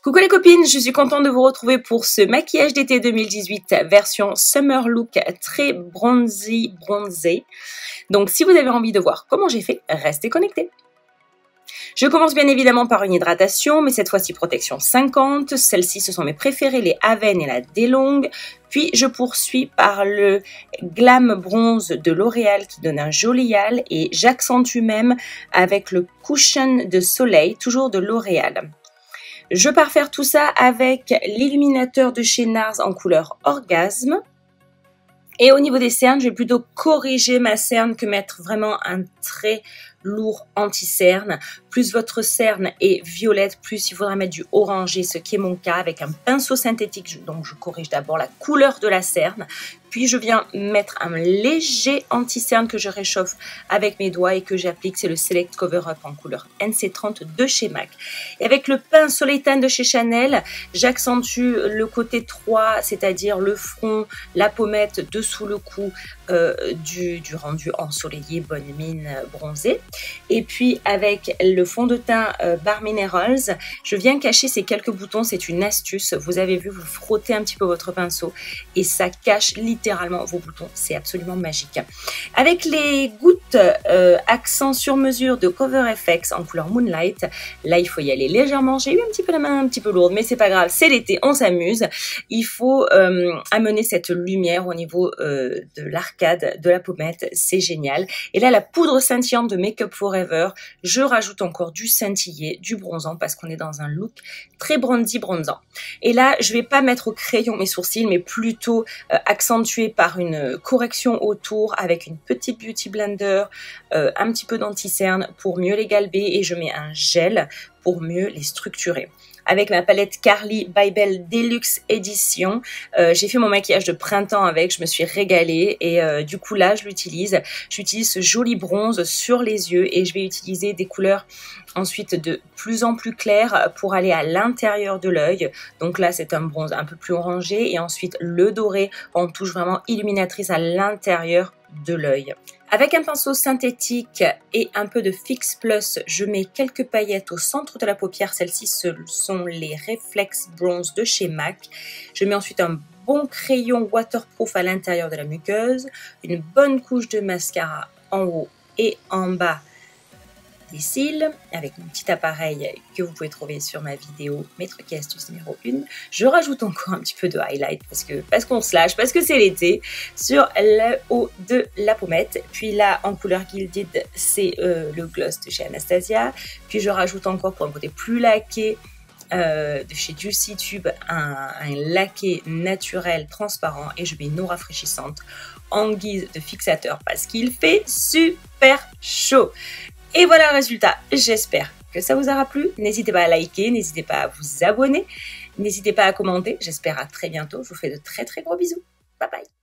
Coucou les copines, je suis contente de vous retrouver pour ce maquillage d'été 2018 version Summer Look très bronzé. Donc si vous avez envie de voir comment j'ai fait, restez connectés. Je commence bien évidemment par une hydratation, mais cette fois-ci protection 50. Celles-ci, ce sont mes préférées, les Aven et la DeLonghi. Puis je poursuis par le Glam Bronze de L'Oréal qui donne un joli hâle. Et j'accentue même avec le Cushion de Soleil, toujours de L'Oréal. Je pars faire tout ça avec l'illuminateur de chez NARS en couleur Orgasme. Et au niveau des cernes, je vais plutôt corriger ma cerne que mettre vraiment un trait lourd anti-cerne. Plus votre cerne est violette, plus il faudra mettre du orangé, ce qui est mon cas, avec un pinceau synthétique. Donc je corrige d'abord la couleur de la cerne. Puis je viens mettre un léger anti-cerne que je réchauffe avec mes doigts et que j'applique. C'est le Select Cover Up en couleur NC30 de chez MAC. Et avec le pinceau Soleil de chez Chanel, j'accentue le côté 3, c'est-à-dire le front, la pommette dessous le cou du rendu ensoleillé, bonne mine, bronzé. Et puis avec le fond de teint Bare Minerals, je viens cacher ces quelques boutons. C'est une astuce. Vous avez vu, vous frottez un petit peu votre pinceau et ça cache littéralement vos boutons. C'est absolument magique. Avec les gouttes accent sur mesure de Cover FX en couleur Moonlight, là il faut y aller légèrement. J'ai eu un petit peu la main un petit peu lourde, mais c'est pas grave. C'est l'été, on s'amuse. Il faut amener cette lumière au niveau de l'arcade de la pommette. C'est génial. Et là, la poudre scintillante de Make Up Forever, je rajoute encore du scintillé, du bronzant, parce qu'on est dans un look très bronzant. Et là, je vais pas mettre au crayon mes sourcils, mais plutôt accentuer par une correction autour avec une petite beauty blender, un petit peu d'anti-cerne pour mieux les galber, et je mets un gel pour mieux les structurer. Avec ma palette Carly by Belle Deluxe Edition, j'ai fait mon maquillage de printemps avec, je me suis régalée et du coup là j'utilise ce joli bronze sur les yeux et je vais utiliser des couleurs ensuite de plus en plus claires pour aller à l'intérieur de l'œil. Donc là c'est un bronze un peu plus orangé et ensuite le doré en touche vraiment illuminatrice à l'intérieur de l'œil. Avec un pinceau synthétique et un peu de Fix Plus, je mets quelques paillettes au centre de la paupière. Celles-ci, ce sont les Reflex Bronze de chez MAC. Je mets ensuite un bon crayon waterproof à l'intérieur de la muqueuse, une bonne couche de mascara en haut et en bas des cils, avec mon petit appareil que vous pouvez trouver sur ma vidéo mes trucs et astuces numéro 1. Je rajoute encore un petit peu de highlight parce qu'on se lâche, parce que c'est l'été, sur le haut de la pommette. Puis là, en couleur Gilded, c'est le gloss de chez Anastasia. Puis je rajoute encore pour un côté plus laqué de chez Juicy Tube un laqué naturel transparent et je mets une eau rafraîchissante en guise de fixateur parce qu'il fait super chaud. Et voilà le résultat. J'espère que ça vous aura plu. N'hésitez pas à liker, n'hésitez pas à vous abonner, n'hésitez pas à commenter. J'espère à très bientôt. Je vous fais de très gros bisous. Bye bye.